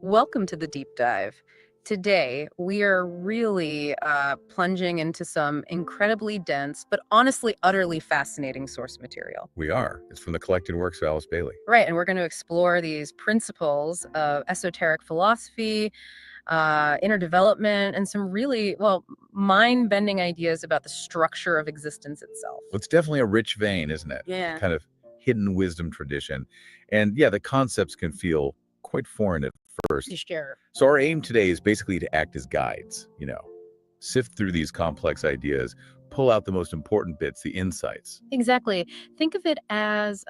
Welcome to the deep dive. Today, we are really plunging into some incredibly dense, but honestly, utterly fascinating source material. We are. It's from the collected works of Alice Bailey. Right, and we're going to explore these principles of esoteric philosophy, inner development, and some really, mind bending ideas about the structure of existence itself. Well, it's definitely a rich vein, isn't it? Yeah. Kind of hidden wisdom tradition. And yeah, the concepts can feel quite foreign at first. Sure. So our aim today is basically to act as guides, sift through these complex ideas, pull out the most important bits, the insights. Exactly. Think of it as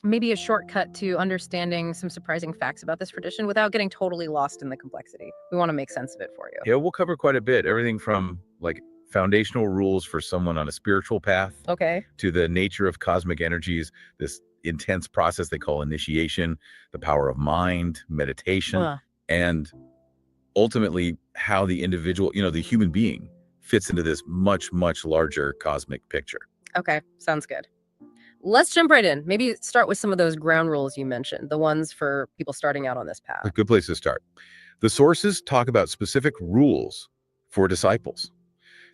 maybe a shortcut to understanding some surprising facts about this tradition without getting totally lost in the complexity. We want to make sense of it for you. Yeah, we'll cover quite a bit. Everything from like foundational rules for someone on a spiritual path Okay. to the nature of cosmic energies, this intense process they call initiation, the power of mind, meditation, Ugh. and ultimately how the individual, the human being fits into this much, much larger cosmic picture. Okay. Sounds good. Let's jump right in. Maybe start with some of those ground rules you mentioned, the ones for people starting out on this A path. good place to start. The sources talk about specific rules for disciples.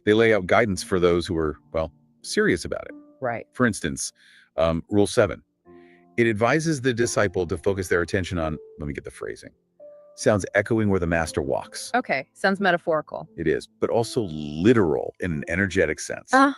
They lay out guidance for those who are, well, serious about it. Right. For instance, Rule 7. It advises the disciple to focus their attention on, let me get the phrasing, sounds echoing where the master walks. Okay. Sounds metaphorical. It is, but also literal in an energetic sense. Uh,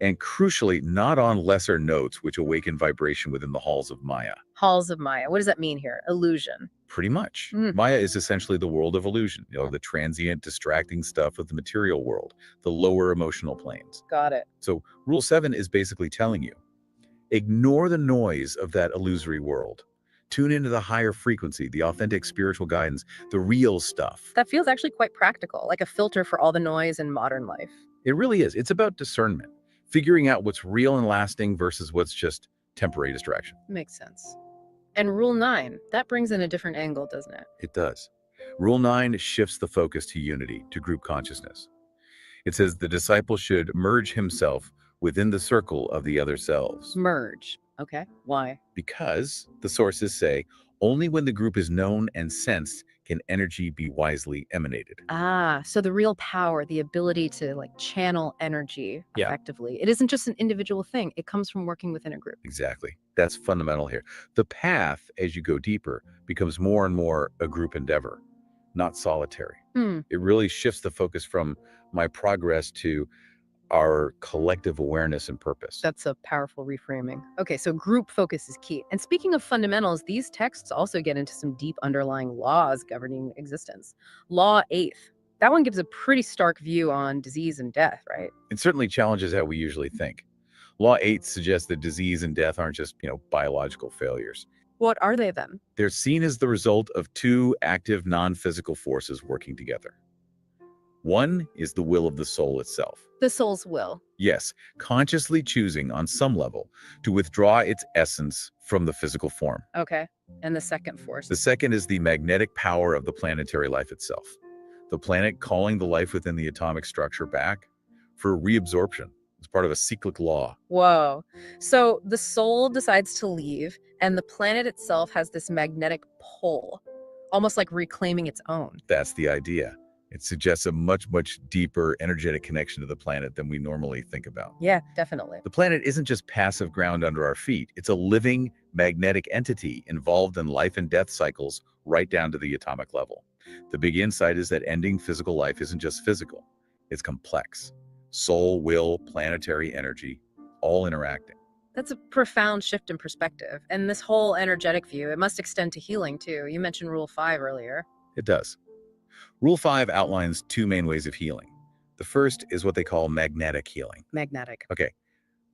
And crucially, not on lesser notes which awaken vibration within the halls of Maya. Halls of Maya. What does that mean here? Illusion. Pretty much. Mm. Maya is essentially the world of illusion, the transient, distracting stuff of the material world, the lower emotional planes. Got it. So, Rule 7 is basically telling you ignore the noise of that illusory world. Tune into the higher frequency, the authentic spiritual guidance, the real stuff. That feels actually quite practical, like a filter for all the noise in modern life. It really is. It's about discernment, figuring out what's real and lasting versus what's just temporary distraction. Makes sense. And rule 9, that brings in a different angle, doesn't it? It does. Rule 9 shifts the focus to unity, to group consciousness. It says the disciple should merge himself within the circle of the other selves. Merge. Okay. Why? Because, the sources say, only when the group is known and sensed can energy be wisely emanated. Ah, so the real power, the ability to channel energy Yeah. effectively. It isn't just an individual thing. It comes from working within a group. Exactly. That's fundamental here. The path, as you go deeper, becomes more and more a group endeavor, not solitary. Hmm. It really shifts the focus from my progress to our collective awareness and purpose. That's a powerful reframing. Okay, so group focus is key. And speaking of fundamentals, these texts also get into some deep underlying laws governing existence. Law 8th. That one gives a pretty stark view on disease and death, right? It certainly challenges how we usually think. Law 8 suggests that disease and death aren't just, biological failures. What are they then? They're seen as the result of two active non-physical forces working together. One is the will of the soul itself. The soul's will. Yes, consciously choosing on some level to withdraw its essence from the physical form. Okay. And the second force. The second is the magnetic power of the planetary life itself. The planet calling the life within the atomic structure back for reabsorption. It's part of a cyclic law. Whoa. So the soul decides to leave, and the planet itself has this magnetic pull, almost like reclaiming its own. That's the idea. It suggests a much, much deeper energetic connection to the planet than we normally think about. Yeah, definitely. The planet isn't just passive ground under our feet. It's a living, magnetic entity involved in life and death cycles right down to the atomic level. The big insight is that ending physical life isn't just physical. It's complex. Soul, will, planetary energy, all interacting. That's a profound shift in perspective. And this whole energetic view, it must extend to healing too. You mentioned Rule 5 earlier. It does. Rule 5 outlines two main ways of healing. The first is what they call magnetic healing. Magnetic. Okay,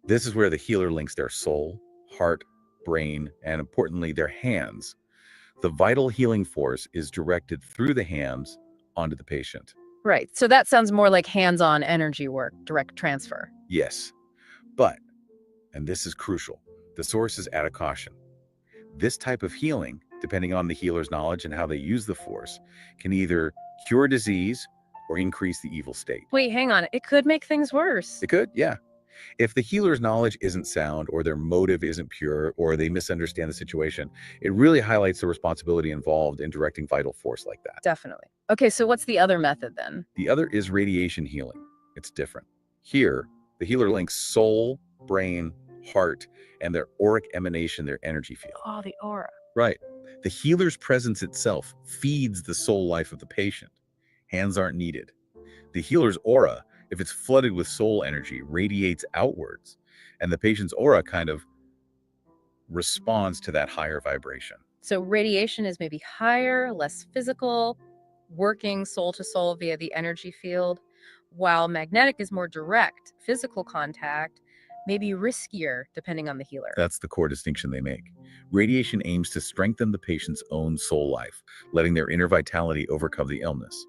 this is where the healer links their soul, heart, brain, and importantly, their hands. The vital healing force is directed through the hands onto the patient. Right. So that sounds more like hands-on energy work, direct transfer. Yes, but, and this is crucial, the sources add a caution. This type of healing, depending on the healer's knowledge and how they use the force, can either cure disease or increase the evil state. Wait, hang on. It could make things worse. It could, yeah. If the healer's knowledge isn't sound, or their motive isn't pure, or they misunderstand the situation, it really highlights the responsibility involved in directing vital force like that. Definitely. Okay, so what's the other method then? The other is radiation healing. It's different. Here, the healer links soul, brain, heart, and their auric emanation, their energy field. Oh, the aura. Right. The healer's presence itself feeds the soul life of the patient. Hands aren't needed. The healer's aura, if it's flooded with soul energy, radiates outwards, and the patient's aura kind of responds to that higher vibration. So radiation is maybe higher, less physical, working soul to soul via the energy field, while magnetic is more direct, physical contact, maybe riskier depending on the healer. That's the core distinction they make. Radiation aims to strengthen the patient's own soul life, letting their inner vitality overcome the illness.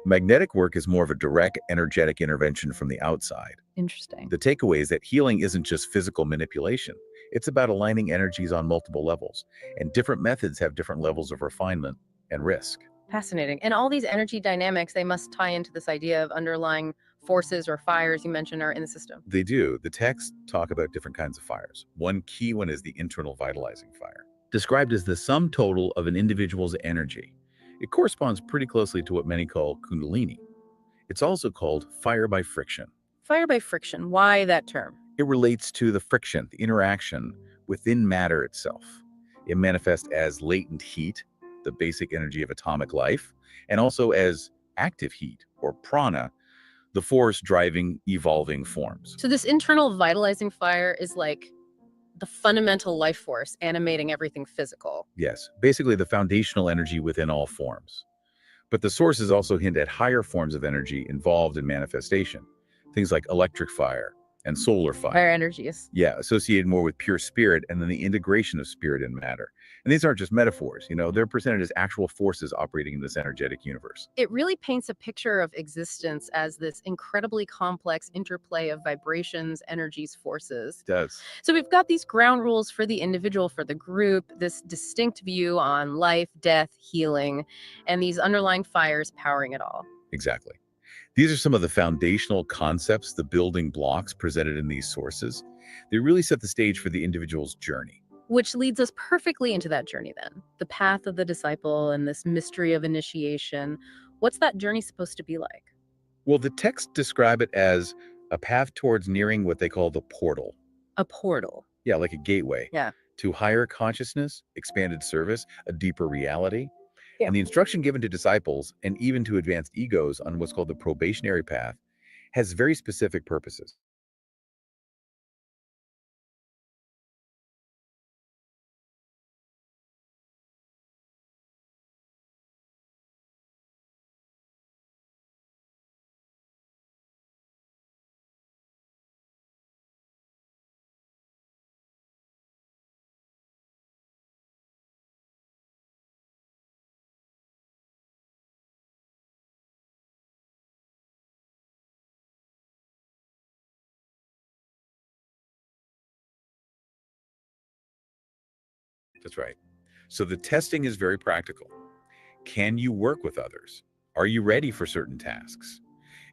Magnetic work is more of a direct, energetic intervention from the outside. Interesting. The takeaway is that healing isn't just physical manipulation. It's about aligning energies on multiple levels, and different methods have different levels of refinement and risk. Fascinating. And all these energy dynamics, they must tie into this idea of underlying forces or fires you mentioned are in the system. They do. The texts talk about different kinds of fires. One key one is the internal vitalizing fire, described as the sum total of an individual's energy. It corresponds pretty closely to what many call Kundalini. It's also called fire by friction. Fire by friction. Why that term? It relates to the friction, the interaction within matter itself. It manifests as latent heat, the basic energy of atomic life, and also as active heat, or prana, the force driving evolving forms. So this internal vitalizing fire is like the fundamental life force animating everything physical. Yes, basically the foundational energy within all forms. But the sources also hint at higher forms of energy involved in manifestation, things like electric fire and solar fire. Fire energies. Yeah, associated more with pure spirit, and then the integration of spirit and matter. And these aren't just metaphors, they're presented as actual forces operating in this energetic universe. It really paints a picture of existence as this incredibly complex interplay of vibrations, energies, forces. It does. So we've got these ground rules for the individual, for the group, this distinct view on life, death, healing, and these underlying fires powering it all. Exactly. These are some of the foundational concepts, the building blocks presented in these sources. They really set the stage for the individual's journey. Which leads us perfectly into that journey then. The path of the disciple and this mystery of initiation. What's that journey supposed to be like? Well, the texts describe it as a path towards nearing what they call the portal. A portal. Yeah, like a gateway. Yeah. To higher consciousness, expanded service, a deeper reality. Yeah. And the instruction given to disciples, and even to advanced egos on what's called the probationary path, has very specific purposes. That's right. So the testing is very practical. Can you work with others? Are you ready for certain tasks?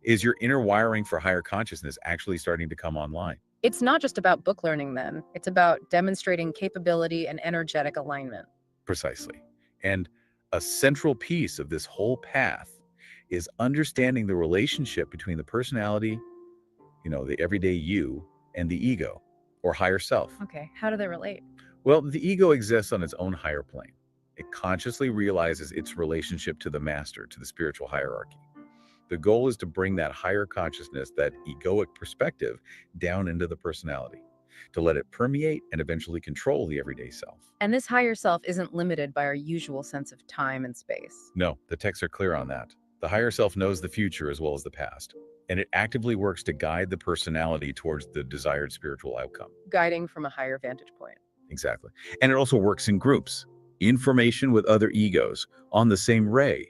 Is your inner wiring for higher consciousness actually starting to come online? It's not just about book learning then. It's about demonstrating capability and energetic alignment. Precisely. And a central piece of this whole path is understanding the relationship between the personality, the everyday you, and the ego, or higher self. Okay, how do they relate? Well, the ego exists on its own higher plane. It consciously realizes its relationship to the master, to the spiritual hierarchy. The goal is to bring that higher consciousness, that egoic perspective, down into the personality, to let it permeate and eventually control the everyday self. And this higher self isn't limited by our usual sense of time and space. No, the texts are clear on that. The higher self knows the future as well as the past, and it actively works to guide the personality towards the desired spiritual outcome. Guiding from a higher vantage point. Exactly. And it also works in groups, information with other egos on the same ray.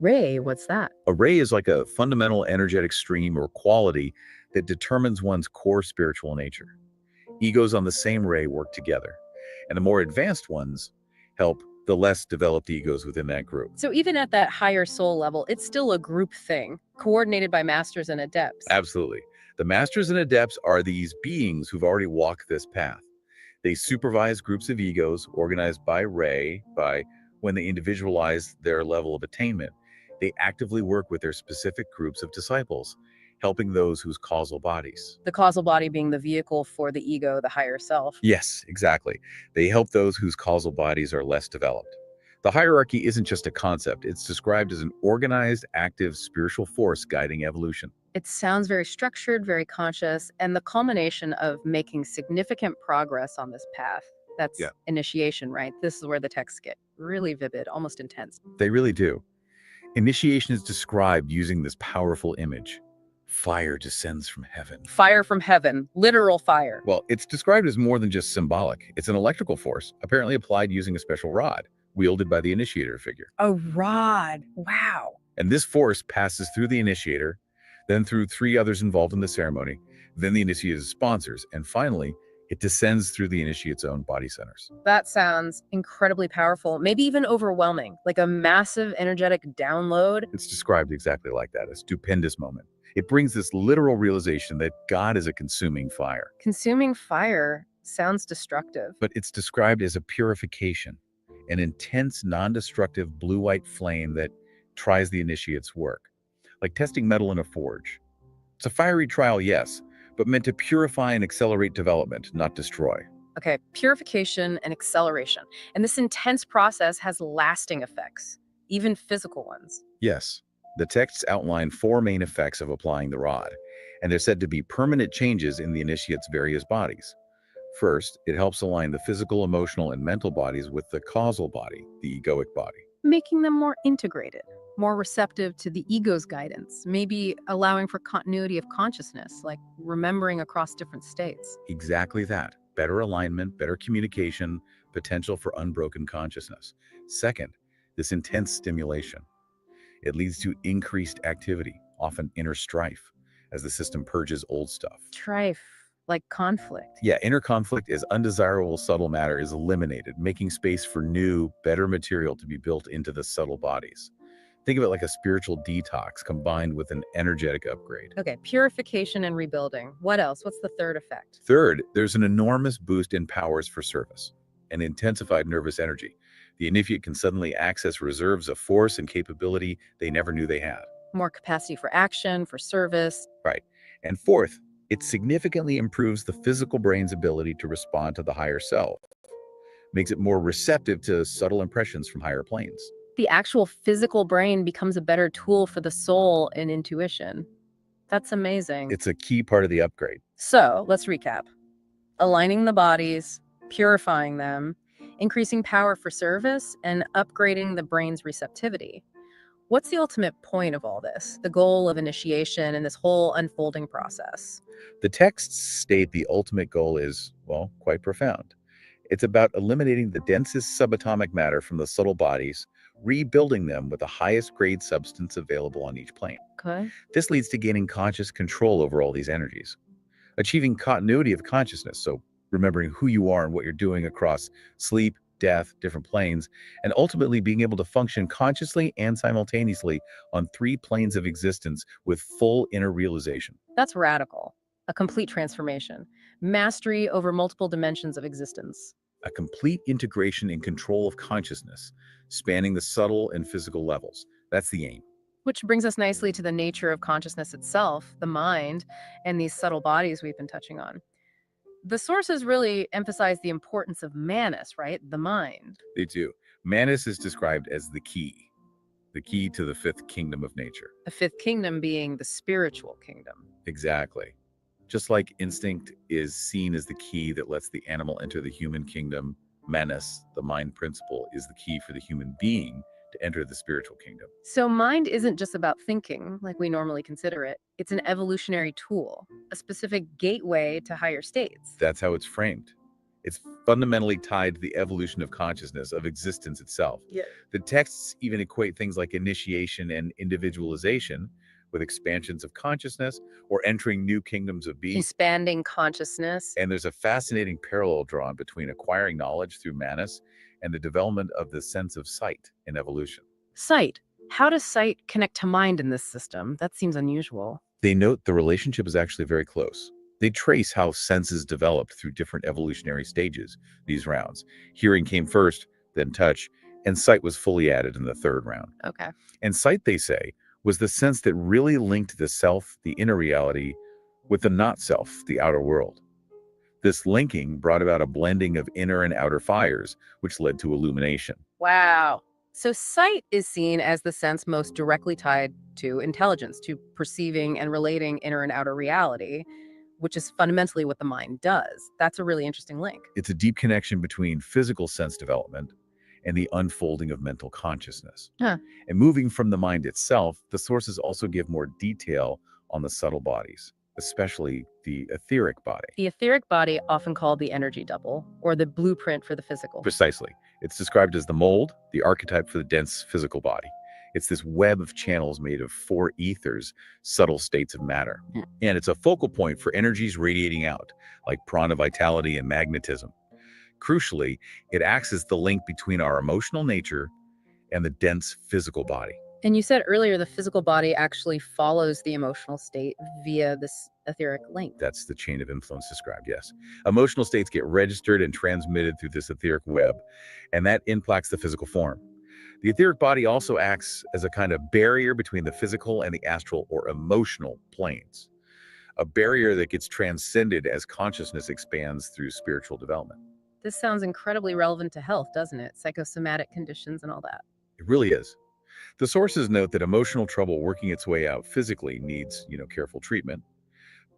Ray, what's that? A ray is like a fundamental energetic stream or quality that determines one's core spiritual nature. Egos on the same ray work together, and the more advanced ones help the less developed egos within that group. So even at that higher soul level, it's still a group thing, coordinated by masters and adepts. Absolutely. The masters and adepts are these beings who've already walked this path. They supervise groups of egos organized by Ray, by when they individualize their level of attainment. They actively work with their specific groups of disciples, helping those whose causal bodies. The causal body being the vehicle for the ego, the higher self. Yes, exactly. They help those whose causal bodies are less developed. The hierarchy isn't just a concept, it's described as an organized, active spiritual force guiding evolution. It sounds very structured, very conscious, and the culmination of making significant progress on this path. Yeah. That's initiation, right? This is where the texts get really vivid, almost intense. They really do. Initiation is described using this powerful image. Fire descends from heaven. Fire from heaven, literal fire. Well, it's described as more than just symbolic. It's an electrical force, apparently applied using a special rod, wielded by the initiator figure. A rod. Wow. And this force passes through the initiator, then through three others involved in the ceremony, then the initiator's sponsors, and finally, it descends through the initiate's own body centers. That sounds incredibly powerful, maybe even overwhelming, like a massive energetic download. It's described exactly like that, a stupendous moment. It brings this literal realization that God is a consuming fire. Consuming fire sounds destructive. But it's described as a purification, an intense, non-destructive blue-white flame that tries the initiate's work, like testing metal in a forge. It's a fiery trial, yes, but meant to purify and accelerate development, not destroy. Okay, purification and acceleration. And this intense process has lasting effects, even physical ones. Yes, the texts outline four main effects of applying the rod, and they're said to be permanent changes in the initiate's various bodies. First, it helps align the physical, emotional, and mental bodies with the causal body, the egoic body. Making them more integrated, more receptive to the ego's guidance, maybe allowing for continuity of consciousness, like remembering across different states. Exactly that. Better alignment, better communication, potential for unbroken consciousness. Second, this intense stimulation. It leads to increased activity, often inner strife, as the system purges old stuff. Strife, like conflict. Yeah, inner conflict as undesirable subtle matter is eliminated, making space for new, better material to be built into the subtle bodies. Think of it like a spiritual detox combined with an energetic upgrade. Okay, purification and rebuilding. What else? What's the third effect? Third, there's an enormous boost in powers for service, an intensified nervous energy. The initiate can suddenly access reserves of force and capability they never knew they had. More capacity for action, for service. Right. And fourth, it significantly improves the physical brain's ability to respond to the higher self, makes it more receptive to subtle impressions from higher planes. The actual physical brain becomes a better tool for the soul and intuition. That's amazing. It's a key part of the upgrade. So let's recap. Aligning the bodies, purifying them, increasing power for service, and upgrading the brain's receptivity. What's the ultimate point of all this? The goal of initiation and this whole unfolding process? The texts state the ultimate goal is, well, quite profound. It's about eliminating the densest subatomic matter from the subtle bodies, rebuilding them with the highest grade substance available on each plane. Okay. This leads to gaining conscious control over all these energies, achieving continuity of consciousness, so remembering who you are and what you're doing across sleep, death, different planes, and ultimately being able to function consciously and simultaneously on three planes of existence with full inner realization. That's radical. A complete transformation. Mastery over multiple dimensions of existence. A complete integration and control of consciousness, spanning the subtle and physical levels. That's the aim. Which brings us nicely to the nature of consciousness itself, the mind, and these subtle bodies we've been touching on. The sources really emphasize the importance of manas, right? The mind. They do. Manas is described as the key to the fifth kingdom of nature. The fifth kingdom being the spiritual kingdom. Exactly. Just like instinct is seen as the key that lets the animal enter the human kingdom, manas, the mind principle, is the key for the human being to enter the spiritual kingdom. So mind isn't just about thinking like we normally consider it. It's an evolutionary tool, a specific gateway to higher states. That's how it's framed. It's fundamentally tied to the evolution of consciousness, of existence itself. Yeah. The texts even equate things like initiation and individualization with expansions of consciousness or entering new kingdoms of being. Expanding consciousness. And there's a fascinating parallel drawn between acquiring knowledge through manas and the development of the sense of sight in evolution. Sight. How does sight connect to mind in this system? That seems unusual. They note the relationship is actually very close. They trace how senses developed through different evolutionary stages, these rounds. Hearing came first, then touch, and sight was fully added in the third round. Okay. And sight, they say, was the sense that really linked the self, the inner reality, with the not self, the outer world. This linking brought about a blending of inner and outer fires, which led to illumination. Wow. So sight is seen as the sense most directly tied to intelligence, to perceiving and relating inner and outer reality, which is fundamentally what the mind does. That's a really interesting link. It's a deep connection between physical sense development and the unfolding of mental consciousness. Huh. And moving from the mind itself, the sources also give more detail on the subtle bodies, especially the etheric body. The etheric body, often called the energy double, or the blueprint for the physical. Precisely. It's described as the mold, the archetype for the dense physical body. It's this web of channels made of four ethers, subtle states of matter. Hmm. And it's a focal point for energies radiating out, like prana vitality and magnetism. Crucially, it acts as the link between our emotional nature and the dense physical body. And you said earlier the physical body actually follows the emotional state via this etheric link. That's the chain of influence described, yes. Emotional states get registered and transmitted through this etheric web, and that impacts the physical form. The etheric body also acts as a kind of barrier between the physical and the astral or emotional planes, a barrier that gets transcended as consciousness expands through spiritual development. This sounds incredibly relevant to health, doesn't it? Psychosomatic conditions and all that. It really is. The sources note that emotional trouble working its way out physically needs, careful treatment,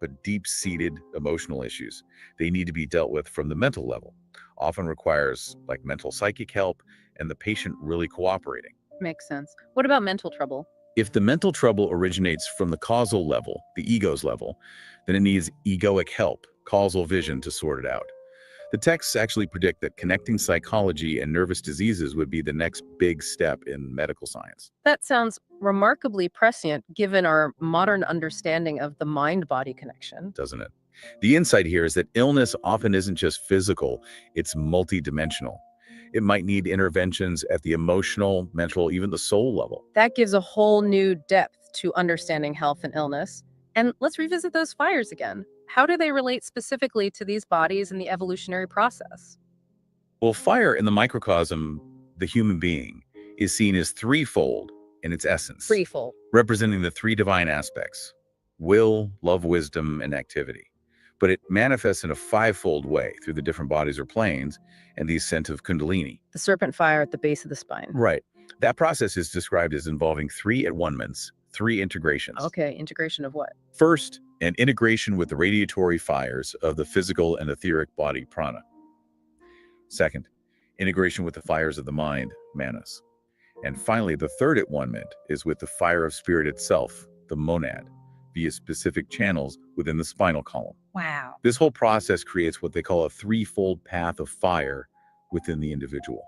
but deep-seated emotional issues, they need to be dealt with from the mental level. Often requires like mental psychic help and the patient really cooperating. Makes sense. What about mental trouble? If the mental trouble originates from the causal level, the ego's level, then it needs egoic help, causal vision to sort it out. The texts actually predict that connecting psychology and nervous diseases would be the next big step in medical science. That sounds remarkably prescient given our modern understanding of the mind-body connection. Doesn't it? The insight here is that illness often isn't just physical, it's multidimensional. It might need interventions at the emotional, mental, even the soul level. That gives a whole new depth to understanding health and illness. And let's revisit those fires again. How do they relate specifically to these bodies and the evolutionary process? Well, fire in the microcosm, the human being, is seen as threefold in its essence, Threefold. representing the three divine aspects: will, love, wisdom, and activity. But it manifests in a fivefold way through the different bodies or planes and the ascent of Kundalini. The serpent fire at the base of the spine. Right. That process is described as involving three at-one-ments, three integrations. Okay, integration of what? First, an integration with the radiatory fires of the physical and etheric body prana. Second, integration with the fires of the mind, manas. And finally, the third at-one-ment is with the fire of spirit itself, the monad, via specific channels within the spinal column. Wow. This whole process creates what they call a threefold path of fire within the individual.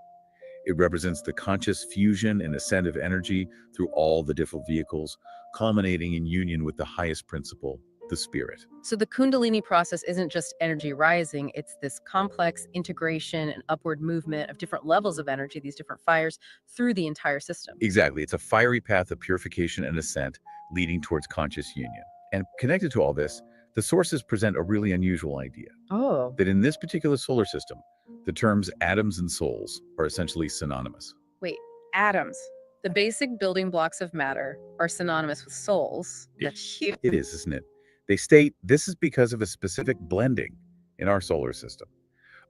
It represents the conscious fusion and ascent of energy through all the different vehicles, culminating in union with the highest principle, the spirit. So the Kundalini process isn't just energy rising, it's this complex integration and upward movement of different levels of energy, these different fires, through the entire system. Exactly. It's a fiery path of purification and ascent leading towards conscious union. And connected to all this, the sources present a really unusual idea Oh. that in this particular solar system, the terms atoms and souls are essentially synonymous. Wait, atoms, the basic building blocks of matter, are synonymous with souls. That's huge. It is, isn't it? They state this is because of a specific blending in our solar system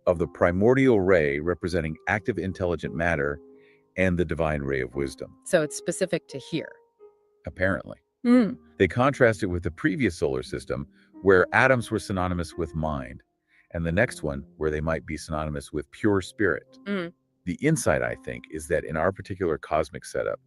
of the primordial ray representing active intelligent matter and the divine ray of wisdom, So it's specific to here. apparently. Mm. They contrast it with the previous solar system where atoms were synonymous with mind, and the next one where they might be synonymous with pure spirit. Mm. The insight, I think, is that in our particular cosmic setup,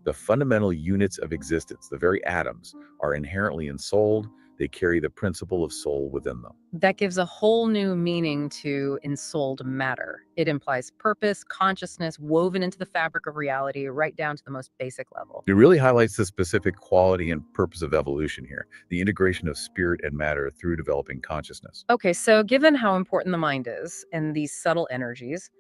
the fundamental units of existence, the very atoms, are inherently ensouled. They carry the principle of soul within them. That gives a whole new meaning to ensouled matter. It implies purpose, consciousness woven into the fabric of reality, right down to the most basic level. It really highlights the specific quality and purpose of evolution here, the integration of spirit and matter through developing consciousness. Okay, so given how important the mind is and these subtle energies,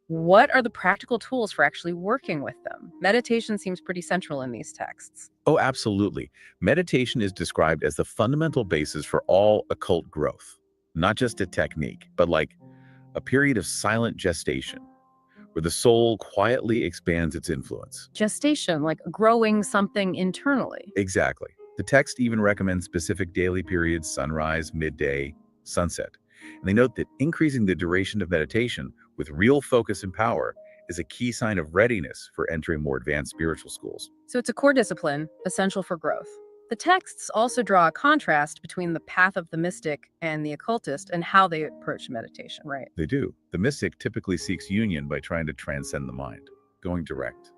What are the practical tools for actually working with them? Meditation seems pretty central in these texts. Oh, absolutely. Meditation is described as the fundamental basis for all occult growth. Not just a technique, but like a period of silent gestation where the soul quietly expands its influence. Gestation, like growing something internally. Exactly. The text even recommends specific daily periods: sunrise, midday, sunset. And they note that increasing the duration of meditation with real focus and power is a key sign of readiness for entering more advanced spiritual schools. So it's a core discipline, essential for growth. The texts also draw a contrast between the path of the mystic and the occultist and how they approach meditation, right? They do. The mystic typically seeks union by trying to transcend the mind, going direct,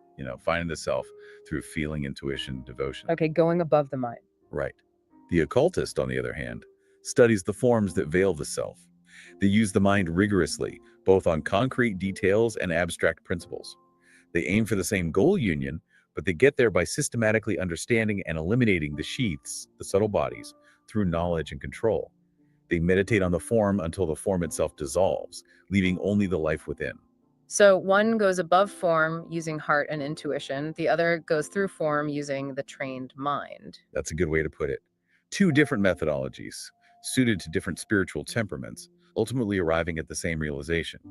finding the self through feeling, intuition, devotion. Okay, going above the mind. Right. The occultist, on the other hand, studies the forms that veil the self. They use the mind rigorously, both on concrete details and abstract principles. They aim for the same goal union, but they get there by systematically understanding and eliminating the sheaths, the subtle bodies, through knowledge and control. They meditate on the form until the form itself dissolves, leaving only the life within. So one goes above form using heart and intuition, the other goes through form using the trained mind. That's a good way to put it. Two different methodologies, suited to different spiritual temperaments, ultimately arriving at the same realization.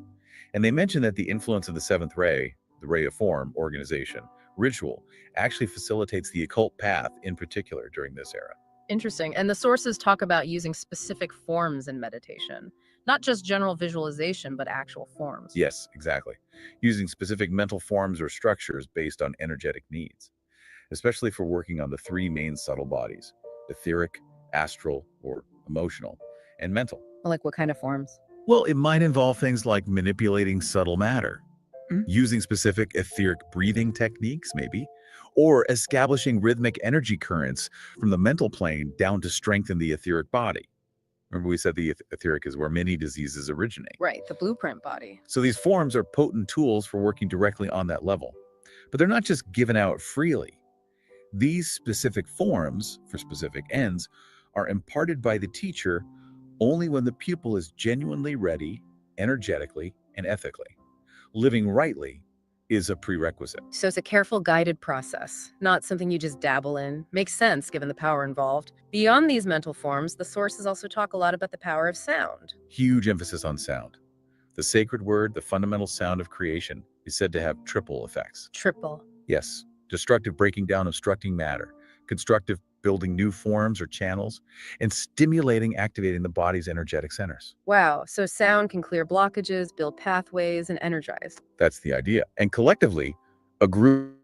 And they mention that the influence of the seventh ray, the ray of form, organization, ritual, actually facilitates the occult path in particular during this era. Interesting. And the sources talk about using specific forms in meditation, not just general visualization, but actual forms. Yes, exactly. Using specific mental forms or structures based on energetic needs, especially for working on the three main subtle bodies: etheric, astral, or emotional, and mental. Like what kind of forms? Well, it might involve things like manipulating subtle matter, Mhm. using specific etheric breathing techniques, maybe, or establishing rhythmic energy currents from the mental plane down to strengthen the etheric body. Remember, we said the etheric is where many diseases originate. Right, the blueprint body. So these forms are potent tools for working directly on that level. But they're not just given out freely. These specific forms, for specific ends, are imparted by the teacher only when the pupil is genuinely ready, energetically, and ethically. Living rightly is a prerequisite. So it's a careful, guided process, not something you just dabble in. Makes sense given the power involved. Beyond these mental forms, the sources also talk a lot about the power of sound. Huge emphasis on sound. The sacred word, the fundamental sound of creation, is said to have triple effects. Triple. Yes, destructive breaking down obstructing matter, constructive building new forms or channels, and stimulating activating the body's energetic centers. Wow, so sound can clear blockages, build pathways, and energize. That's the idea. And collectively, a group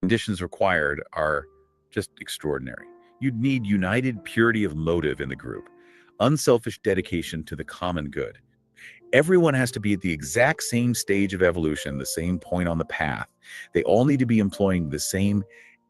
conditions required are just extraordinary. You'd need united purity of motive in the group, unselfish dedication to the common good. Everyone has to be at the exact same stage of evolution, the same point on the path. They all need to be employing the same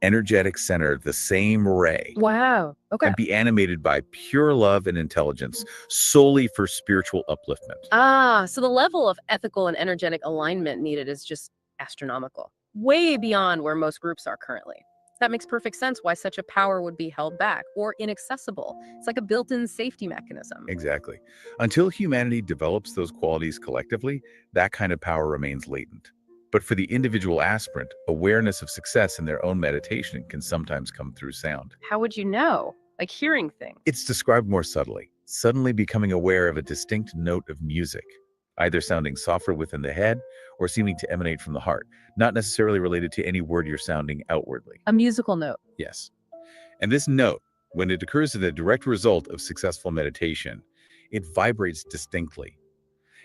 energetic center, the same ray, Wow. Okay. and be animated by pure love and intelligence solely for spiritual upliftment. So the level of ethical and energetic alignment needed is just astronomical, way beyond where most groups are currently. That makes perfect sense why such a power would be held back or inaccessible. It's like a built in safety mechanism. Exactly. Until humanity develops those qualities collectively, that kind of power remains latent. But for the individual aspirant, awareness of success in their own meditation can sometimes come through sound. How would you know? Like hearing things. It's described more subtly, suddenly becoming aware of a distinct note of music, either sounding softer within the head or seeming to emanate from the heart, not necessarily related to any word you're sounding outwardly. A musical note. Yes. And this note, when it occurs as a direct result of successful meditation, it vibrates distinctly.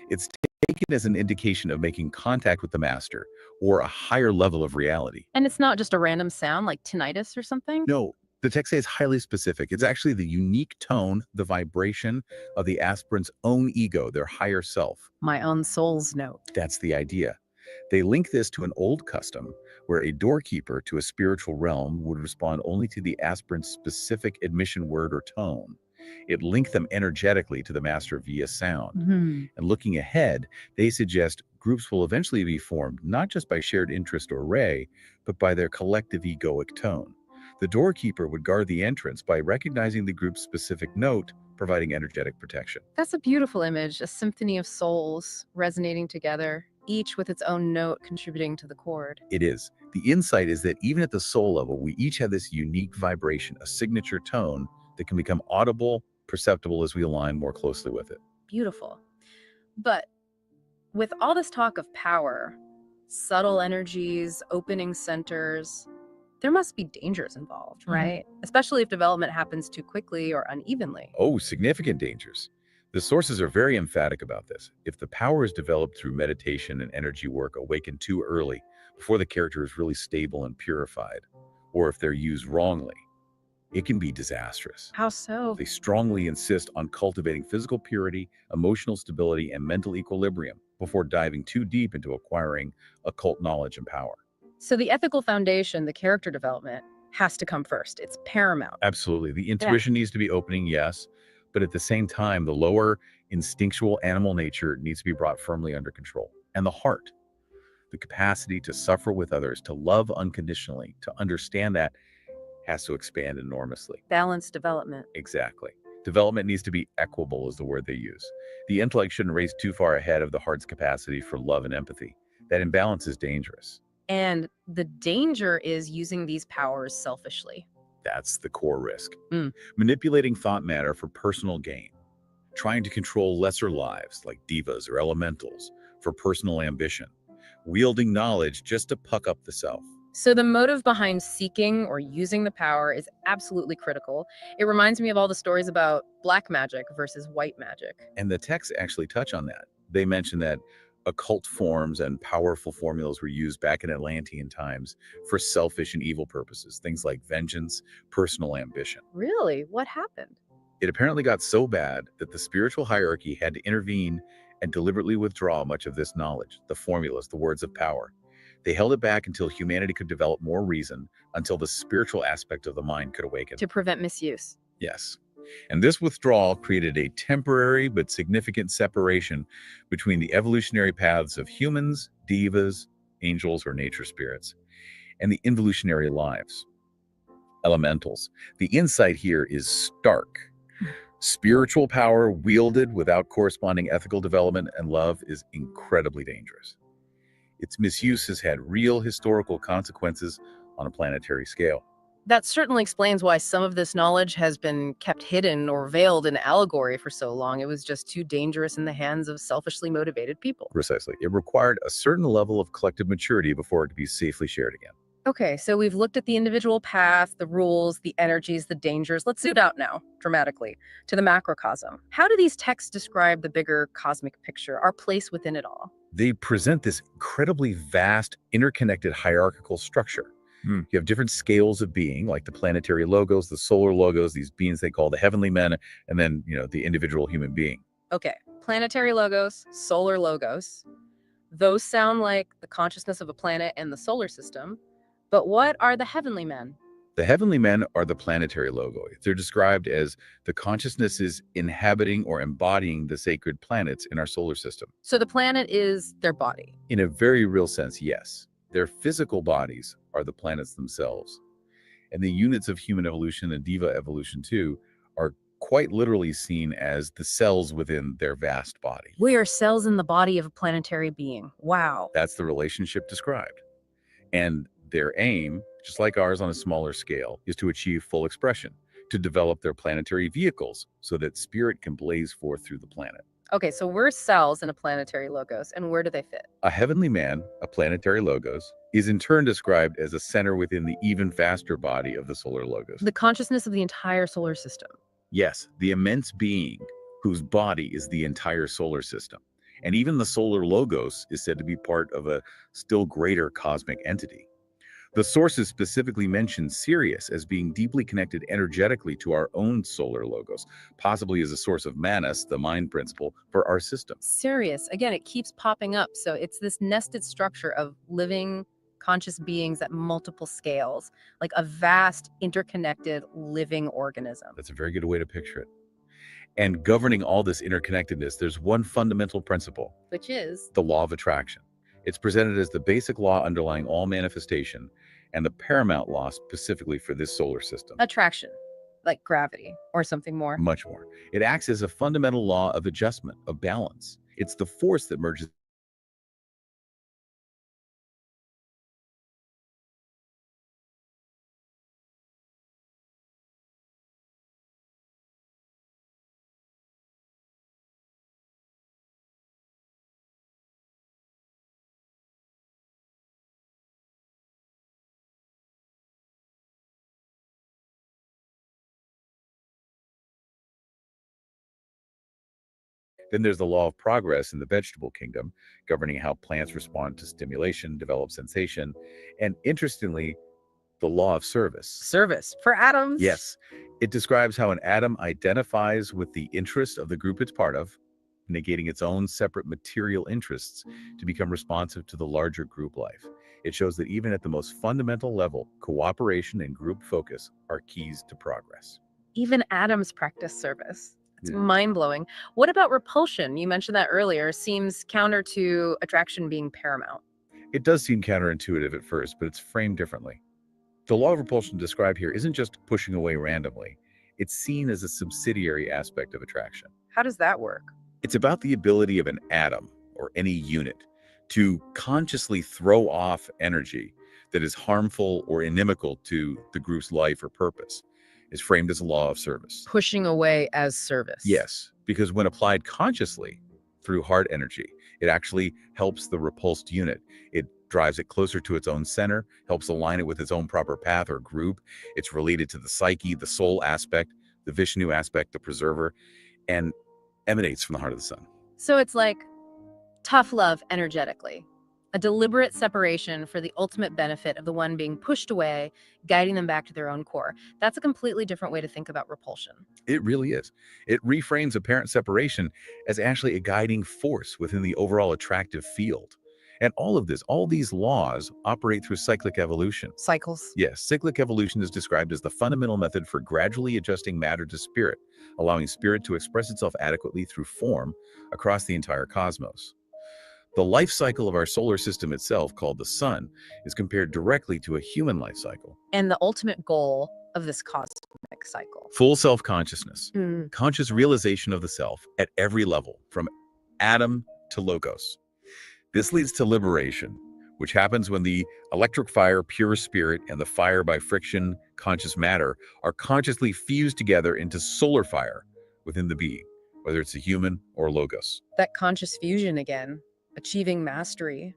It's taken as an indication of making contact with the master or a higher level of reality. And it's not just a random sound like tinnitus or something? No, the text says highly specific. It's actually the unique tone, the vibration of the aspirant's own ego, their higher self. My own soul's note. That's the idea. They link this to an old custom where a doorkeeper to a spiritual realm would respond only to the aspirant's specific admission word or tone. It linked them energetically to the master via sound. Hmm. And looking ahead, they suggest groups will eventually be formed not just by shared interest or ray, but by their collective egoic tone. The doorkeeper would guard the entrance by recognizing the group's specific note, providing energetic protection. That's a beautiful image, a symphony of souls resonating together, each with its own note contributing to the chord. It is. The insight is that even at the soul level, we each have this unique vibration, a signature tone that can become audible, perceptible as we align more closely with it. Beautiful. But with all this talk of power, subtle energies, opening centers, there must be dangers involved, right? Especially if development happens too quickly or unevenly. Oh, significant dangers. The sources are very emphatic about this. If the power is developed through meditation and energy work awakened too early, before the character is really stable and purified, or if they're used wrongly, it can be disastrous. How so? They strongly insist on cultivating physical purity, emotional stability, and mental equilibrium before diving too deep into acquiring occult knowledge and power. So the ethical foundation, the character development, has to come first. It's paramount. Absolutely. The intuition needs to be opening, yes, but at the same time, the lower instinctual animal nature needs to be brought firmly under control. And the heart, the capacity to suffer with others, to love unconditionally, to understand that has to expand enormously. Balanced development. Exactly. Development needs to be equable, is the word they use. The intellect shouldn't race too far ahead of the heart's capacity for love and empathy. That imbalance is dangerous. And the danger is using these powers selfishly. That's the core risk. Mm. Manipulating thought matter for personal gain, trying to control lesser lives like divas or elementals for personal ambition, wielding knowledge just to puck up the self. So the motive behind seeking or using the power is absolutely critical. It reminds me of all the stories about black magic versus white magic. And the texts actually touch on that. They mention that occult forms and powerful formulas were used back in Atlantean times for selfish and evil purposes, things like vengeance, personal ambition. Really? What happened? It apparently got so bad that the spiritual hierarchy had to intervene and deliberately withdraw much of this knowledge, the formulas, the words of power. They held it back until humanity could develop more reason, until the spiritual aspect of the mind could awaken. To prevent misuse. Yes. And this withdrawal created a temporary but significant separation between the evolutionary paths of humans, divas, angels, or nature spirits, and the involutionary lives, elementals. The insight here is stark. Spiritual power wielded without corresponding ethical development and love is incredibly dangerous. Its misuse has had real historical consequences on a planetary scale. That certainly explains why some of this knowledge has been kept hidden or veiled in allegory for so long. It was just too dangerous in the hands of selfishly motivated people. Precisely. It required a certain level of collective maturity before it could be safely shared again. Okay, so we've looked at the individual path, the rules, the energies, the dangers. Let's zoom out now, dramatically, to the macrocosm. How do these texts describe the bigger cosmic picture, our place within it all? They present this incredibly vast, interconnected hierarchical structure. You have different scales of being, like the planetary logos, the solar logos, these beings they call the heavenly men, and then, the individual human being. Okay, planetary logos, solar logos. Those sound like the consciousness of a planet and the solar system. But what are the heavenly men? The heavenly men are the planetary logoi. They're described as the consciousnesses inhabiting or embodying the sacred planets in our solar system. So the planet is their body. In a very real sense, yes. Their physical bodies are the planets themselves. And the units of human evolution and diva evolution, too, are quite literally seen as the cells within their vast body. We are cells in the body of a planetary being. Wow. That's the relationship described. And their aim, just like ours on a smaller scale, is to achieve full expression, to develop their planetary vehicles so that spirit can blaze forth through the planet. Okay, so we're cells in a planetary logos, and where do they fit? A heavenly man, a planetary logos, is in turn described as a center within the even vaster body of the solar logos. The consciousness of the entire solar system. Yes, the immense being whose body is the entire solar system. And even the solar logos is said to be part of a still greater cosmic entity. The sources specifically mention Sirius as being deeply connected energetically to our own solar logos, possibly as a source of manas, the mind principle, for our system. Serious. Again, it keeps popping up. So it's this nested structure of living conscious beings at multiple scales, like a vast interconnected living organism. That's a very good way to picture it. And governing all this interconnectedness, there's one fundamental principle: Which is the law of attraction. It's presented as the basic law underlying all manifestation and the paramount law specifically for this solar system. attraction, like gravity or something more. Much more. It acts as a fundamental law of adjustment, of balance. It's the force that merges. Then there's the law of progress in the vegetable kingdom, governing how plants respond to stimulation, develop sensation, and interestingly, the law of service. Service for atoms. Yes, it describes how an atom identifies with the interest of the group it's part of, negating its own separate material interests to become responsive to the larger group life. It shows that even at the most fundamental level, cooperation and group focus are keys to progress. Even atoms practice service. It's Yeah. mind blowing. What about repulsion? You mentioned that earlier. Seems counter to attraction being paramount. It does seem counterintuitive at first, but it's framed differently. The law of repulsion described here isn't just pushing away randomly, it's seen as a subsidiary aspect of attraction. How does that work? It's about the ability of an atom or any unit to consciously throw off energy that is harmful or inimical to the group's life or purpose. Is framed as a law of service. Pushing away as service. Yes, because when applied consciously through heart energy, it actually helps the repulsed unit. It drives it closer to its own center, helps align it with its own proper path or group. It's related to the psyche, the soul aspect, the Vishnu aspect, the preserver, and emanates from the heart of the sun. So it's like tough love energetically. A deliberate separation for the ultimate benefit of the one being pushed away, guiding them back to their own core. That's a completely different way to think about repulsion. It really is. It reframes apparent separation as actually a guiding force within the overall attractive field. And all of this, all these laws operate through cyclic evolution. Cycles. Yes, cyclic evolution is described as the fundamental method for gradually adjusting matter to spirit, allowing spirit to express itself adequately through form across the entire cosmos. The life cycle of our solar system itself, called the sun, is compared directly to a human life cycle. And the ultimate goal of this cosmic cycle. Full self-consciousness, Mm. conscious realization of the self at every level, from atom to logos. This leads to liberation, which happens when the electric fire, pure spirit, and the fire by friction, conscious matter, are consciously fused together into solar fire within the being, whether it's a human or logos. That conscious fusion again, achieving mastery.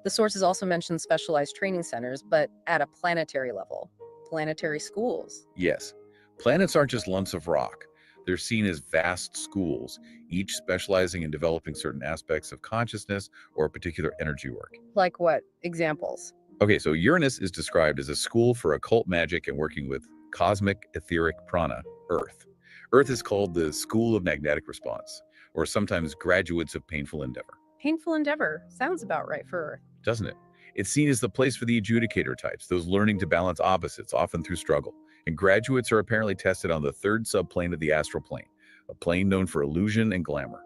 The sources also mention specialized training centers, but at a planetary level, planetary schools. Yes, planets aren't just lumps of rock. They're seen as vast schools, each specializing in developing certain aspects of consciousness or a particular energy work. Like what? Examples. Okay, so Uranus is described as a school for occult magic and working with cosmic etheric prana, Earth. Earth is called the school of magnetic response, or sometimes graduates of painful endeavor, Painful endeavor. Sounds about right for Earth. doesn't it? It's seen as the place for the adjudicator types, those learning to balance opposites, often through struggle. And graduates are apparently tested on the third subplane of the astral plane, a plane known for illusion and glamour.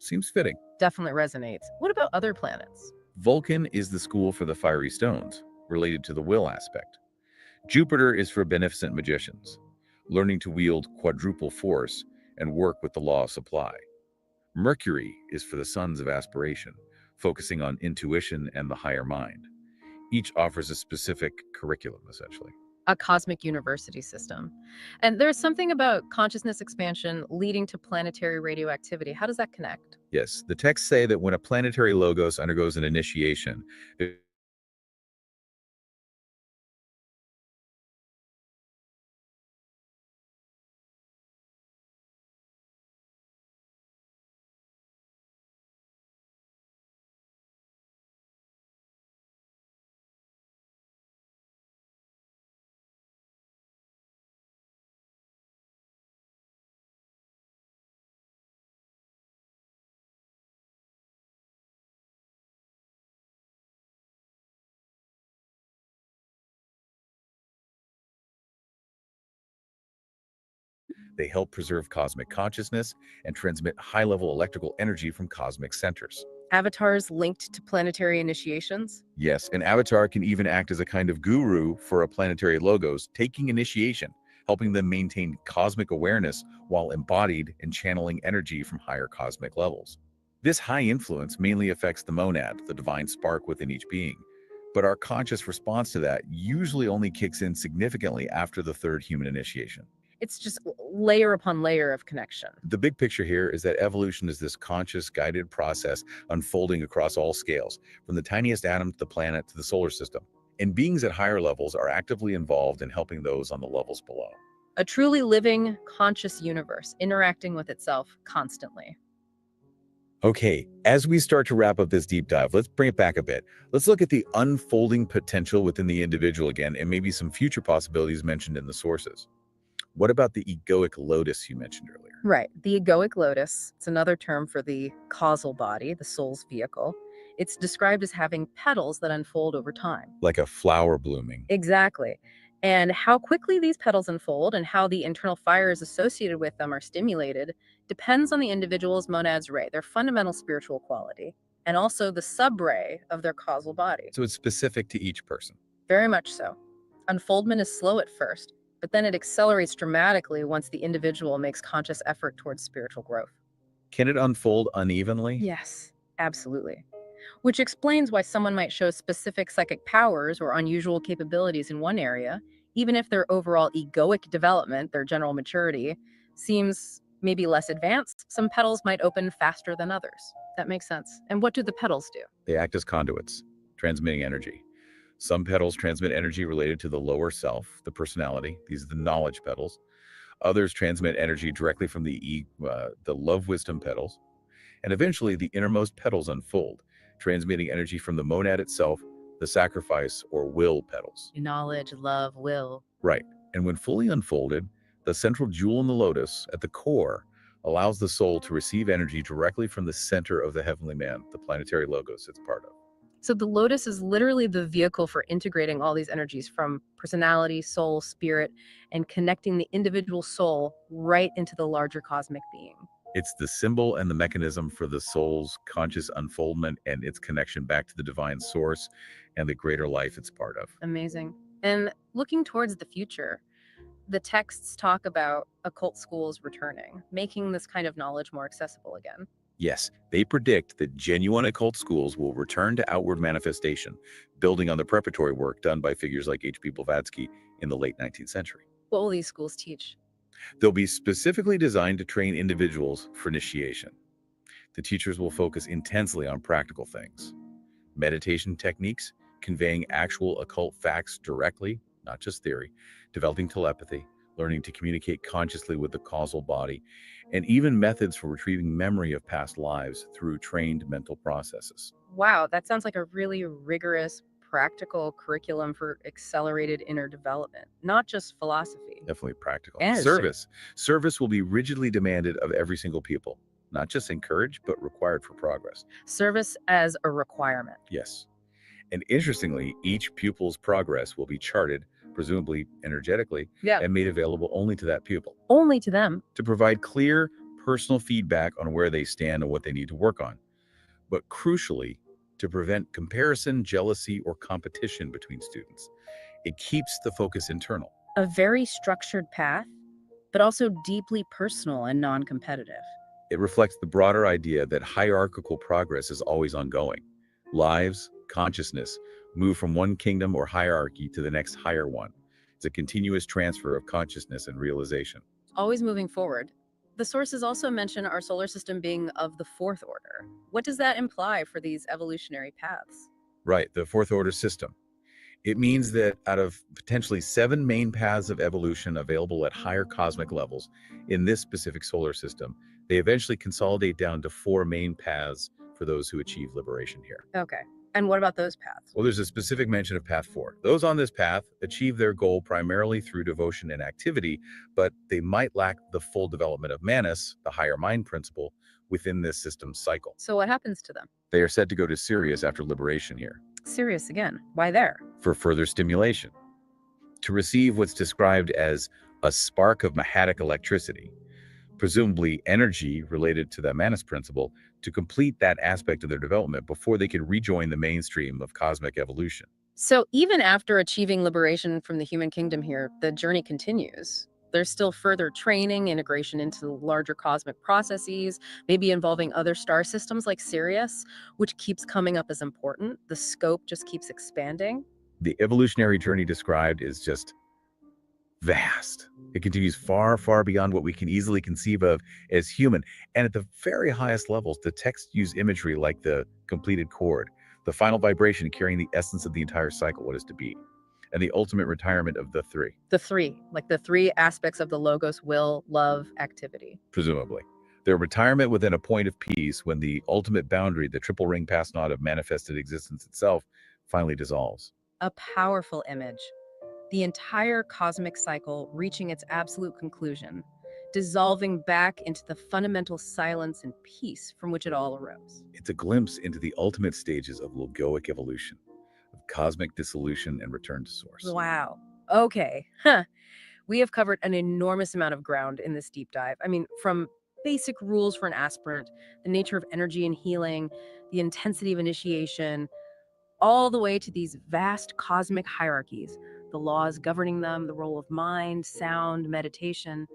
Seems fitting. Definitely resonates. What about other planets? Vulcan is the school for the fiery stones, related to the will aspect. Jupiter is for beneficent magicians, learning to wield quadruple force and work with the law of supply. Mercury is for the sons of aspiration, focusing on intuition and the higher mind. Each offers a specific curriculum, essentially. A cosmic university system. And there's something about consciousness expansion leading to planetary radioactivity. How does that connect? Yes, the texts say that when a planetary logos undergoes an initiation, They help preserve cosmic consciousness and transmit high-level electrical energy from cosmic centers. Avatars linked to planetary initiations? Yes, an avatar can even act as a kind of guru for a planetary logos, taking initiation, helping them maintain cosmic awareness while embodied and channeling energy from higher cosmic levels. This high influence mainly affects the monad, the divine spark within each being, but our conscious response to that usually only kicks in significantly after the third human initiation. It's just layer upon layer of connection. The big picture here is that evolution is this conscious, guided process unfolding across all scales, from the tiniest atom to the planet to the solar system. And beings at higher levels are actively involved in helping those on the levels below. A truly living, conscious universe interacting with itself constantly. Okay, as we start to wrap up this deep dive, let's bring it back a bit. Let's look at the unfolding potential within the individual again, and maybe some future possibilities mentioned in the sources. What about the egoic lotus you mentioned earlier? Right. The egoic lotus, it's another term for the causal body, the soul's vehicle. It's described as having petals that unfold over time. Like a flower blooming. Exactly. And how quickly these petals unfold and how the internal fires associated with them are stimulated depends on the individual's monad's ray, their fundamental spiritual quality, and also the sub-ray of their causal body. So it's specific to each person. Very much so. Unfoldment is slow at first, but then it accelerates dramatically once the individual makes conscious effort towards spiritual growth. Can it unfold unevenly? Yes, absolutely. Which explains why someone might show specific psychic powers or unusual capabilities in one area, even if their overall egoic development, their general maturity, seems maybe less advanced. Some petals might open faster than others. That makes sense. And what do the petals do? They act as conduits, transmitting energy. Some petals transmit energy related to the lower self, the personality. These are the knowledge petals. Others transmit energy directly from the love wisdom petals. And eventually, the innermost petals unfold, transmitting energy from the monad itself, the sacrifice or will petals. Knowledge, love, will. Right. And when fully unfolded, the central jewel in the lotus at the core allows the soul to receive energy directly from the center of the heavenly man, the planetary logos it's part of. So the lotus is literally the vehicle for integrating all these energies from personality, soul, spirit, and connecting the individual soul right into the larger cosmic being. It's the symbol and the mechanism for the soul's conscious unfoldment and its connection back to the divine source and the greater life it's part of. Amazing. And looking towards the future, the texts talk about occult schools returning, making this kind of knowledge more accessible again. Yes, they predict that genuine occult schools will return to outward manifestation, building on the preparatory work done by figures like H.P. Blavatsky in the late 19th century. What will these schools teach? They'll be specifically designed to train individuals for initiation. The teachers will focus intensely on practical things, meditation techniques, conveying actual occult facts directly, not just theory, developing telepathy, learning to communicate consciously with the causal body, and even methods for retrieving memory of past lives through trained mental processes. Wow, that sounds like a really rigorous, practical curriculum for accelerated inner development, not just philosophy. Definitely practical. Yes. Service will be rigidly demanded of every single pupil, not just encouraged, but required for progress. Service as a requirement. Yes. And interestingly, each pupil's progress will be charted, presumably energetically, Yeah. and made available only to that pupil Only to them. to provide clear personal feedback on where they stand and what they need to work on. But crucially, to prevent comparison, jealousy, or competition between students. It keeps the focus internal. A very structured path, but also deeply personal and non competitive. It reflects the broader idea that hierarchical progress is always ongoing. Lives, consciousness, move from one kingdom or hierarchy to the next higher one. It's a continuous transfer of consciousness and realization. Always moving forward. The sources also mention our solar system being of the fourth order. What does that imply for these evolutionary paths? Right, the fourth order system. It means that out of potentially 7 main paths of evolution available at higher cosmic levels in this specific solar system, they eventually consolidate down to 4 main paths for those who achieve liberation here. Okay. And what about those paths? Well, there's a specific mention of path 4. Those on this path achieve their goal primarily through devotion and activity, but they might lack the full development of Manas, the higher mind principle, within this system's cycle. So what happens to them? They are said to go to Sirius after liberation here Sirius again. Why there? for further stimulation, to receive what's described as a spark of Mahadic electricity, presumably energy related to the Manus principle, to complete that aspect of their development before they could rejoin the mainstream of cosmic evolution. So even after achieving liberation from the human kingdom here, the journey continues. There's still further training, integration into larger cosmic processes, maybe involving other star systems like Sirius, which keeps coming up as important. The scope just keeps expanding. The evolutionary journey described is just vast. It continues far, far beyond what we can easily conceive of as human. And at the very highest levels, the texts use imagery like the completed chord, the final vibration carrying the essence of the entire cycle, what is to be, and the ultimate retirement of the three, The three, like the three aspects of the logos: will, love, activity. presumably. Their retirement within a point of peace when the ultimate boundary, the triple ring pass knot of manifested existence itself, finally dissolves. A powerful image. The entire cosmic cycle reaching its absolute conclusion, dissolving back into the fundamental silence and peace from which it all arose. It's a glimpse into the ultimate stages of logoic evolution, of cosmic dissolution and return to source. Wow. Okay. Huh. We have covered an enormous amount of ground in this deep dive. I mean, from basic rules for an aspirant, the nature of energy and healing, the intensity of initiation, all the way to these vast cosmic hierarchies, the laws governing them, the role of mind, sound, meditation,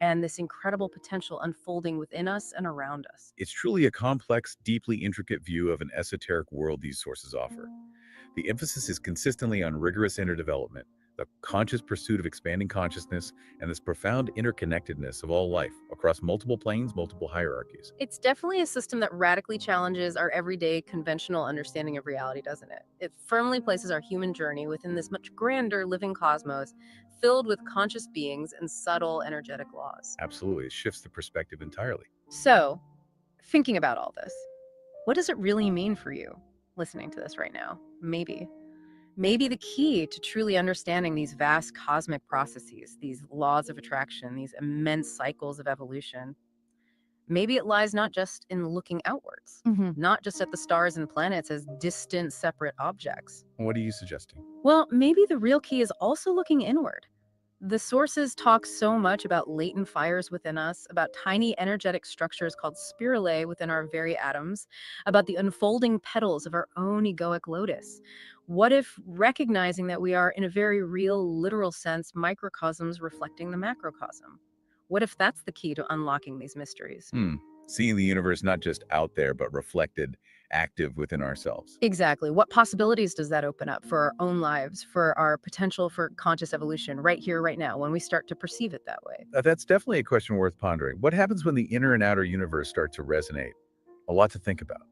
and this incredible potential unfolding within us and around us. It's truly a complex, deeply intricate view of an esoteric world these sources offer. The emphasis is consistently on rigorous inner development, the conscious pursuit of expanding consciousness, and this profound interconnectedness of all life across multiple planes, multiple hierarchies. It's definitely a system that radically challenges our everyday conventional understanding of reality, doesn't it? It firmly places our human journey within this much grander living cosmos filled with conscious beings and subtle energetic laws. Absolutely, it shifts the perspective entirely. So, thinking about all this, what does it really mean for you listening to this right now? Maybe the key to truly understanding these vast cosmic processes, these laws of attraction, these immense cycles of evolution, maybe it lies not just in looking outwards, not just at the stars and planets as distant, separate objects. What are you suggesting? Well, maybe the real key is also looking inward. The sources talk so much about latent fires within us, about tiny energetic structures called spiralae within our very atoms, about the unfolding petals of our own egoic lotus. What if recognizing that we are, in a very real, literal sense, microcosms reflecting the macrocosm? What if that's the key to unlocking these mysteries? Seeing the universe not just out there, but reflected, active within ourselves. Exactly. What possibilities does that open up for our own lives, for our potential for conscious evolution right here, right now, when we start to perceive it that way? That's definitely a question worth pondering. What happens when the inner and outer universe start to resonate? A lot to think about.